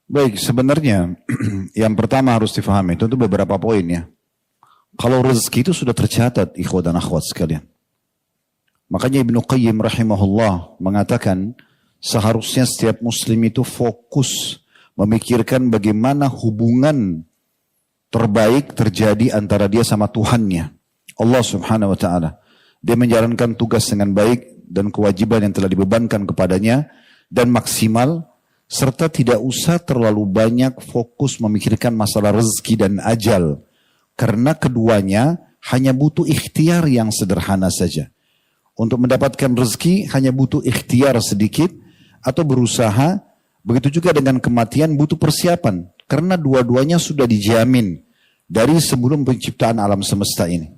Baik, sebenarnya yang pertama harus difahami itu beberapa poin ya. Kalau rezeki itu sudah tercatat, ikhwah dan akhwat sekalian. Makanya Ibnu Qayyim rahimahullah mengatakan seharusnya setiap muslim itu fokus memikirkan bagaimana hubungan terbaik terjadi antara dia sama Tuhannya, Allah subhanahu wa ta'ala. Dia menjalankan tugas dengan baik dan kewajiban yang telah dibebankan kepadanya dan maksimal, serta tidak usah terlalu banyak fokus memikirkan masalah rezeki dan ajal. Karena keduanya hanya butuh ikhtiar yang sederhana saja. Untuk mendapatkan rezeki hanya butuh ikhtiar sedikit atau berusaha. Begitu juga dengan kematian butuh persiapan. Karena dua-duanya sudah dijamin dari sebelum penciptaan alam semesta ini.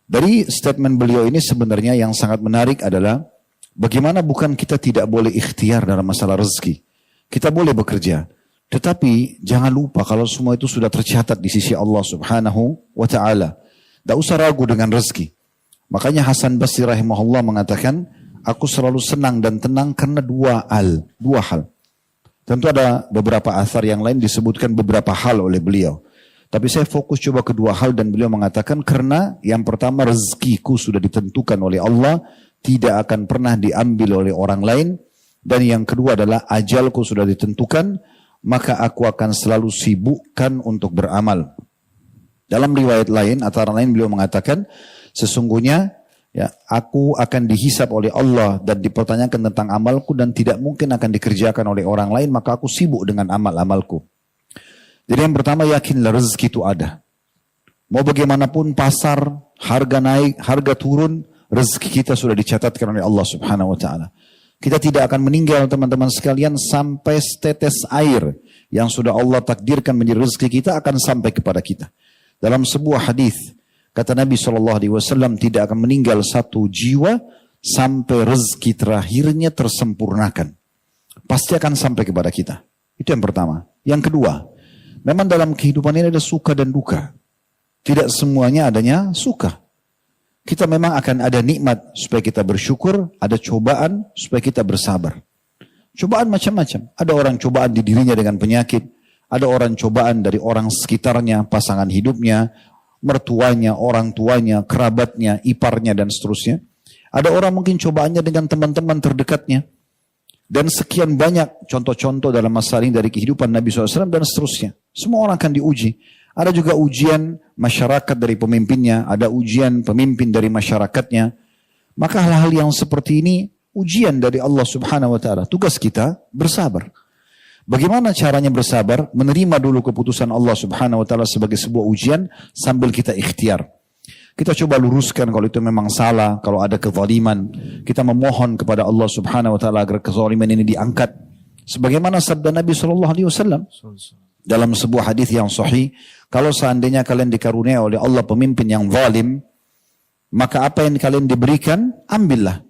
Dari statement beliau ini sebenarnya yang sangat menarik adalah bagaimana bukan kita tidak boleh ikhtiar dalam masalah rezeki. Kita boleh bekerja. Tetapi jangan lupa kalau semua itu sudah tercatat di sisi Allah subhanahu wa ta'ala. Tidak usah ragu dengan rezeki. Makanya Hasan Basri rahimahullah mengatakan, aku selalu senang dan tenang karena dua hal. Tentu ada beberapa athar yang lain disebutkan beberapa hal oleh beliau. Tapi saya fokus coba kedua hal dan beliau mengatakan karena yang pertama rezekiku sudah ditentukan oleh Allah, tidak akan pernah diambil oleh orang lain. Dan yang kedua adalah ajalku sudah ditentukan, maka aku akan selalu sibukkan untuk beramal. Dalam riwayat lain, antara lain beliau mengatakan, sesungguhnya ya, aku akan dihisap oleh Allah dan dipertanyakan tentang amalku dan tidak mungkin akan dikerjakan oleh orang lain, maka aku sibuk dengan amal-amalku. Jadi yang pertama, yakinlah rezeki itu ada. Mau bagaimanapun pasar, harga naik, harga turun, rezeki kita sudah dicatatkan oleh Allah subhanahu wa ta'ala. Kita tidak akan meninggal teman-teman sekalian sampai setetes air yang sudah Allah takdirkan menjadi rezeki kita akan sampai kepada kita. Dalam sebuah hadis kata Nabi SAW, tidak akan meninggal satu jiwa sampai rezeki terakhirnya tersempurnakan. Pasti akan sampai kepada kita. Itu yang pertama. Yang kedua, memang dalam kehidupan ini ada suka dan duka. Tidak semuanya adanya suka. Kita memang akan ada nikmat supaya kita bersyukur, ada cobaan supaya kita bersabar. Cobaan macam-macam. Ada orang cobaan di dirinya dengan penyakit, ada orang cobaan dari orang sekitarnya, pasangan hidupnya, mertuanya, orang tuanya, kerabatnya, iparnya dan seterusnya. Ada orang mungkin cobaannya dengan teman-teman terdekatnya. Dan sekian banyak contoh-contoh dalam masalah ini dari kehidupan Nabi SAW dan seterusnya. Semua orang akan diuji. Ada juga ujian masyarakat dari pemimpinnya, ada ujian pemimpin dari masyarakatnya. Maka hal-hal yang seperti ini ujian dari Allah subhanahu wa ta'ala. Tugas kita bersabar. Bagaimana caranya bersabar? Menerima dulu keputusan Allah subhanahu wa ta'ala sebagai sebuah ujian sambil kita ikhtiar. Kita coba luruskan kalau itu memang salah, kalau ada kezaliman. Kita memohon kepada Allah subhanahu wa ta'ala agar kezaliman ini diangkat. Sebagaimana sabda Nabi SAW dalam sebuah hadis yang sahih, kalau seandainya kalian dikaruniai oleh Allah pemimpin yang zalim, maka apa yang kalian diberikan, ambillah.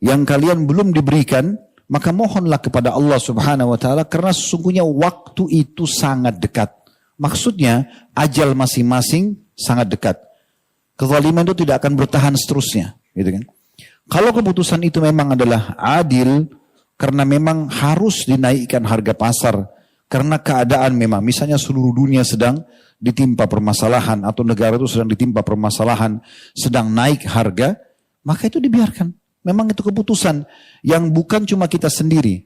Yang kalian belum diberikan, maka mohonlah kepada Allah subhanahu wa ta'ala, karena sesungguhnya waktu itu sangat dekat. Maksudnya, ajal masing-masing sangat dekat. Kezaliman itu tidak akan bertahan seterusnya. Gitu kan? Kalau keputusan itu memang adalah adil, karena memang harus dinaikkan harga pasar, karena keadaan memang, misalnya seluruh dunia sedang ditimpa permasalahan, atau negara itu sedang ditimpa permasalahan, sedang naik harga, maka itu dibiarkan. Memang itu keputusan yang bukan cuma kita sendiri.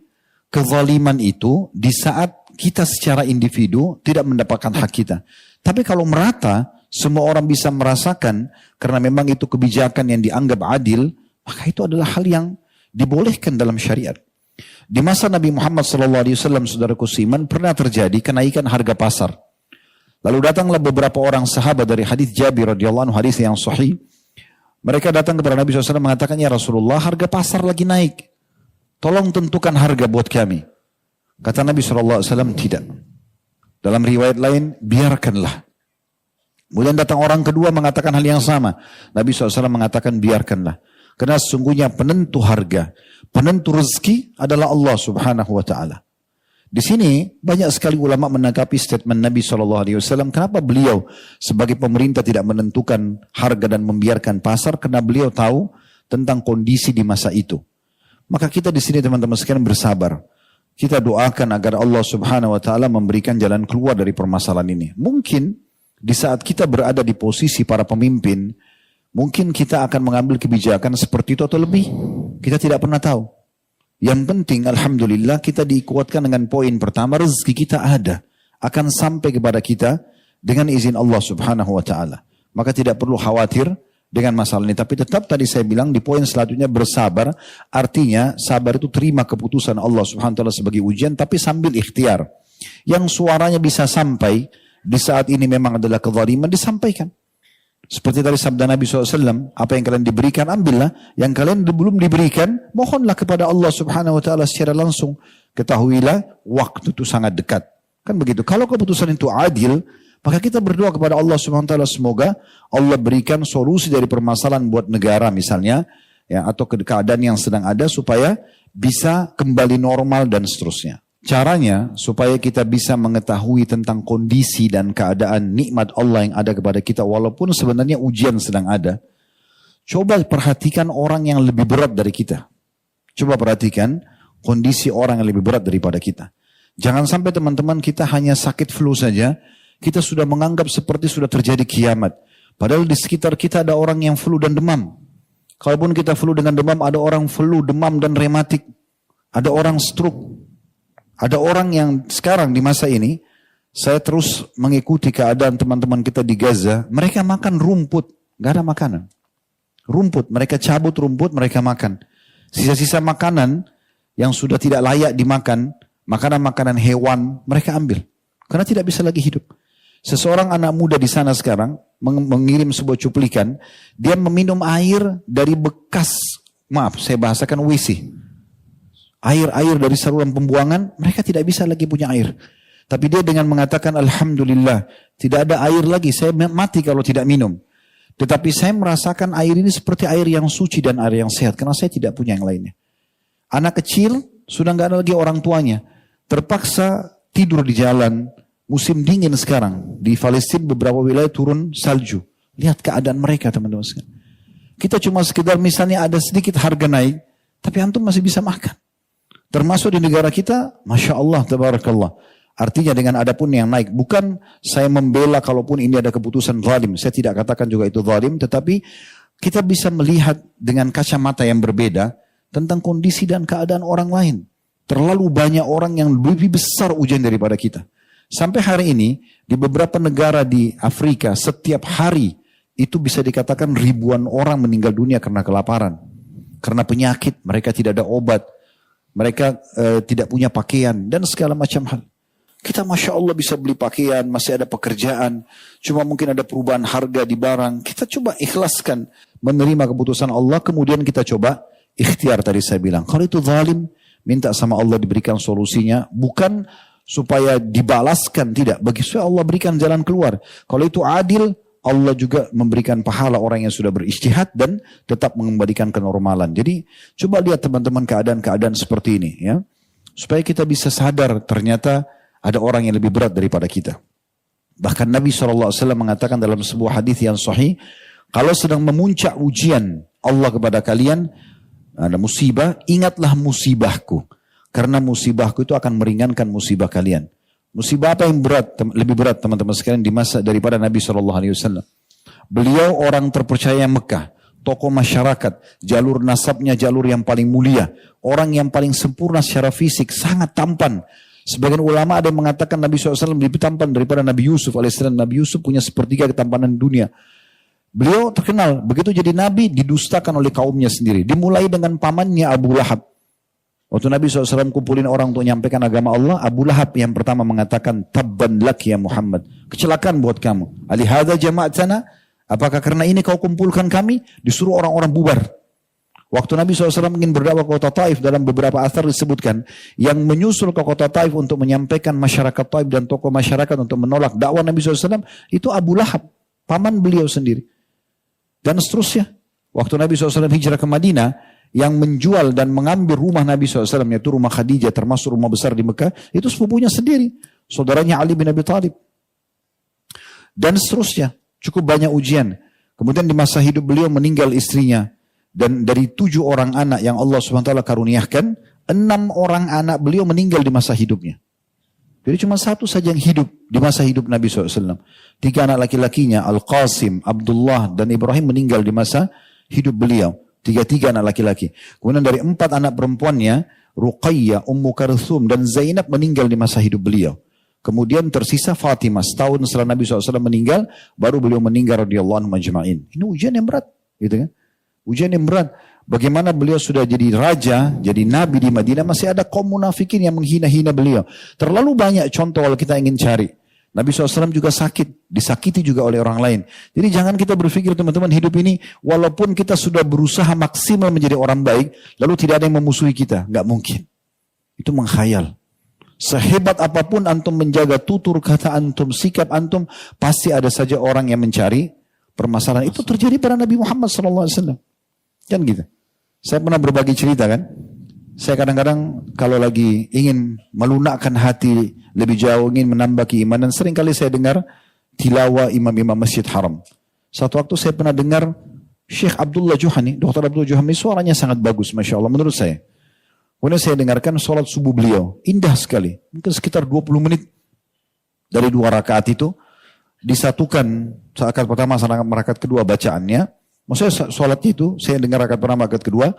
Kezaliman itu di saat kita secara individu tidak mendapatkan hak kita. Tapi kalau merata, semua orang bisa merasakan, karena memang itu kebijakan yang dianggap adil, maka itu adalah hal yang dibolehkan dalam syariat. Di masa Nabi Muhammad SAW, saudaraku seiman, pernah terjadi kenaikan harga pasar. Lalu datanglah beberapa orang sahabat dari hadis Jabir radhiyallahu anhu, hadis yang sahih. Mereka datang kepada Nabi SAW mengatakan, ya Rasulullah, harga pasar lagi naik. Tolong tentukan harga buat kami. Kata Nabi SAW, tidak. Dalam riwayat lain, biarkanlah. Kemudian datang orang kedua mengatakan hal yang sama. Nabi SAW mengatakan, biarkanlah. Karena sesungguhnya penentu harga, penentu rezeki adalah Allah subhanahu wa ta'ala. Di sini banyak sekali ulama menanggapi statement Nabi SAW. Kenapa beliau sebagai pemerintah tidak menentukan harga dan membiarkan pasar? Karena beliau tahu tentang kondisi di masa itu. Maka kita di sini teman-teman sekalian bersabar. kita doakan agar Allah Subhanahu wa taala memberikan jalan keluar dari permasalahan ini. Mungkin di saat kita berada di posisi para pemimpin, mungkin kita akan mengambil kebijakan seperti itu atau lebih. Kita tidak pernah tahu. Yang penting alhamdulillah kita dikuatkan dengan poin pertama, rezeki kita ada, akan sampai kepada kita dengan izin Allah Subhanahu wa taala. Maka tidak perlu khawatir dengan masalah ini. Tapi tetap tadi saya bilang di poin selanjutnya bersabar. Artinya sabar itu terima keputusan Allah Subhanahu wa taala sebagai ujian, tapi sambil ikhtiar. Yang suaranya bisa sampai di saat ini memang adalah kezaliman, disampaikan. Seperti tadi sabda Nabi SAW, apa yang kalian diberikan ambillah, yang kalian belum diberikan mohonlah kepada Allah Subhanahu wa taala secara langsung. Ketahuilah waktu itu sangat dekat. Kan begitu. Kalau keputusan itu adil, maka kita berdoa kepada Allah Subhanahu wa taala semoga Allah berikan solusi dari permasalahan buat negara misalnya, ya, atau keadaan yang sedang ada supaya bisa kembali normal dan seterusnya. Caranya supaya kita bisa mengetahui tentang kondisi dan keadaan nikmat Allah yang ada kepada kita walaupun sebenarnya ujian sedang ada. Coba perhatikan orang yang lebih berat dari kita. Coba perhatikan kondisi orang yang lebih berat daripada kita. Jangan sampai teman-teman kita hanya sakit flu saja, kita sudah menganggap seperti sudah terjadi kiamat. Padahal di sekitar kita ada orang yang flu dan demam. Kalaupun kita flu dengan demam, ada orang flu, demam dan rematik. Ada orang stroke. Ada orang yang sekarang di masa ini, saya terus mengikuti keadaan teman-teman kita di Gaza. Mereka makan rumput, gak ada makanan. Rumput, mereka cabut rumput, mereka makan. Sisa-sisa makanan yang sudah tidak layak dimakan, makanan-makanan hewan, mereka ambil. Karena tidak bisa lagi hidup. Seseorang anak muda di sana sekarang mengirim sebuah cuplikan, dia meminum air dari bekas, maaf saya bahasakan WC. Air dari saluran pembuangan, mereka tidak bisa lagi punya air. Tapi dia dengan mengatakan alhamdulillah, tidak ada air lagi, saya mati kalau tidak minum. Tetapi saya merasakan air ini seperti air yang suci dan air yang sehat, karena saya tidak punya yang lainnya. Anak kecil sudah nggak ada lagi orang tuanya, terpaksa tidur di jalan. Musim dingin sekarang. Di Palestina beberapa wilayah turun salju. Lihat keadaan mereka teman-teman sekalian. Kita cuma sekedar misalnya ada sedikit harga naik. Tapi antum masih bisa makan. Termasuk di negara kita. Masya Allah, tabarakallah. Artinya dengan adapun yang naik. Bukan saya membela kalaupun ini ada keputusan zalim. Saya tidak katakan juga itu zalim. Tetapi kita bisa melihat dengan kacamata yang berbeda. Tentang kondisi dan keadaan orang lain. Terlalu banyak orang yang lebih besar ujian daripada kita. Sampai hari ini, di beberapa negara di Afrika, setiap hari itu bisa dikatakan ribuan orang meninggal dunia karena kelaparan. Karena penyakit, mereka tidak ada obat. Mereka tidak punya pakaian, dan segala macam hal. Kita Masya Allah bisa beli pakaian, masih ada pekerjaan. Cuma mungkin ada perubahan harga di barang. Kita coba ikhlaskan, menerima keputusan Allah, kemudian kita coba ikhtiar tadi saya bilang. Kalau itu zalim, minta sama Allah diberikan solusinya. Bukan supaya dibalaskan, tidak. Bagi supaya Allah berikan jalan keluar. Kalau itu adil, Allah juga memberikan pahala orang yang sudah berijtihad dan tetap mengembalikan kenormalan. Jadi coba lihat teman-teman keadaan-keadaan seperti ini, ya, supaya kita bisa sadar ternyata ada orang yang lebih berat daripada kita. Bahkan Nabi SAW mengatakan dalam sebuah hadis yang sahih, kalau sedang memuncak ujian Allah kepada kalian, ada musibah, ingatlah musibahku. Karena musibahku itu akan meringankan musibah kalian. Musibah apa yang berat, lebih berat teman-teman sekalian di masa daripada Nabi SAW. Beliau orang terpercaya Mekah, tokoh masyarakat, jalur nasabnya jalur yang paling mulia, orang yang paling sempurna secara fisik, sangat tampan. Sebagian ulama ada yang mengatakan Nabi SAW lebih tampan daripada Nabi Yusuf AS. Nabi Yusuf punya sepertiga ketampanan dunia. Beliau terkenal, begitu jadi Nabi didustakan oleh kaumnya sendiri. Dimulai dengan pamannya Abu Lahab. Waktu Nabi SAW kumpulin orang untuk menyampaikan agama Allah, Abu Lahab yang pertama mengatakan, Tabban lak ya Muhammad. Kecelakaan buat kamu. Alihada jama'atana, apakah karena ini kau kumpulkan kami? Disuruh orang-orang bubar. Waktu Nabi SAW ingin berdakwah ke kota Taif, dalam beberapa asar disebutkan, yang menyusul ke kota Taif untuk menyampaikan masyarakat Taif dan tokoh masyarakat untuk menolak dakwah Nabi SAW, itu Abu Lahab, paman beliau sendiri. Dan seterusnya. Waktu Nabi SAW hijrah ke Madinah, yang menjual dan mengambil rumah Nabi SAW, yaitu rumah Khadijah, termasuk rumah besar di Mekah, itu sepupunya sendiri, saudaranya Ali bin Abi Thalib. Dan seterusnya, cukup banyak ujian. Kemudian di masa hidup beliau meninggal istrinya, dan dari 7 orang anak yang Allah SWT karuniakan, 6 orang anak beliau meninggal di masa hidupnya. Jadi cuma satu saja yang hidup di masa hidup Nabi SAW. 3 anak laki-lakinya, Al-Qasim, Abdullah, dan Ibrahim meninggal di masa hidup beliau. 3 anak laki-laki. Kemudian dari 4 anak perempuannya, Ruqayyah, Ummu Kalthum, dan Zainab meninggal di masa hidup beliau. Kemudian tersisa Fatimah. Setahun setelah Nabi SAW meninggal, baru beliau meninggal radhiyallahu anhu majma'in. Ini ujian yang berat. Gitu kan? Ujian yang berat. Bagaimana beliau sudah jadi raja, jadi nabi di Madinah, masih ada kaum munafikin yang menghina-hina beliau. Terlalu banyak contoh kalau kita ingin cari. Nabi SAW juga sakit, disakiti juga oleh orang lain. Jadi jangan kita berpikir teman-teman hidup ini, walaupun kita sudah berusaha maksimal menjadi orang baik, lalu tidak ada yang memusuhi kita. Nggak mungkin. Itu menghayal. Sehebat apapun antum menjaga tutur kata antum, sikap antum, pasti ada saja orang yang mencari permasalahan. Itu terjadi pada Nabi Muhammad SAW. Kan gitu. Saya pernah berbagi cerita kan. Saya kadang-kadang kalau lagi ingin melunakkan hati lebih jauh, ingin menambah keimanan, seringkali saya dengar tilawah imam-imam Masjid Haram. Satu waktu saya pernah dengar Syekh Abdullah Juhani, Dr. Abdullah Juhani, suaranya sangat bagus, Masya Allah menurut saya. Kemudian saya dengarkan sholat subuh beliau, indah sekali. Mungkin sekitar 20 menit dari 2 rakaat itu, disatukan rakaat pertama sama rakaat kedua bacaannya. Maksudnya sholatnya itu, saya dengar rakaat pertama, rakaat kedua.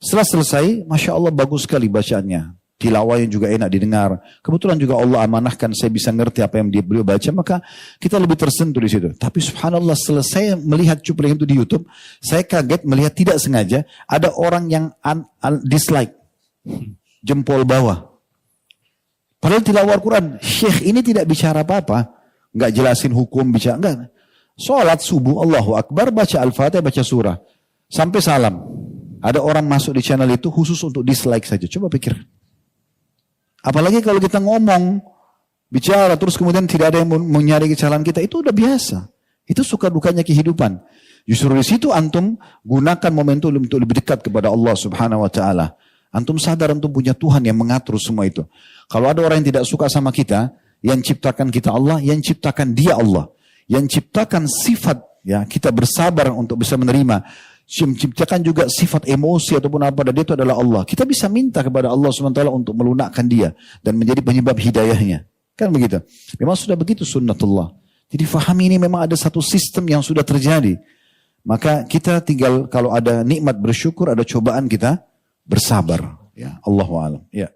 Setelah selesai, Masya Allah bagus sekali bacaannya. Tilawahnya juga enak didengar. Kebetulan juga Allah amanahkan saya bisa ngerti apa yang beliau baca, maka kita lebih tersentuh di situ. Tapi subhanallah selesai melihat cuplikan itu di YouTube, saya kaget melihat tidak sengaja ada orang yang dislike. Jempol bawah. Padahal tilawah Al-Quran, Syekh ini tidak bicara apa-apa. Nggak jelasin hukum, bicara, enggak. Sholat subuh, Allahu Akbar, baca Al-Fatihah, baca surah. Sampai salam. Ada orang masuk di channel itu khusus untuk dislike saja. Coba pikir. Apalagi kalau kita ngomong, bicara, terus kemudian tidak ada yang mencari kesalahan kita, itu udah biasa. Itu suka dukanya kehidupan. Justru di situ antum gunakan momentum untuk lebih dekat kepada Allah Subhanahu wa Ta'ala. Antum sadar antum punya Tuhan yang mengatur semua itu. Kalau ada orang yang tidak suka sama kita, yang ciptakan kita Allah, yang ciptakan dia Allah. Yang ciptakan sifat, ya kita bersabar untuk bisa menerima. Menciptakan juga sifat emosi ataupun apa, dan dia itu adalah Allah. Kita bisa minta kepada Allah SWT untuk melunakkan dia dan menjadi penyebab hidayahnya. Kan begitu. Memang sudah begitu sunnatullah. Jadi fahami ini memang ada satu sistem yang sudah terjadi. Maka kita tinggal kalau ada nikmat bersyukur, ada cobaan kita bersabar. Ya, Allahu a'lam. Ya.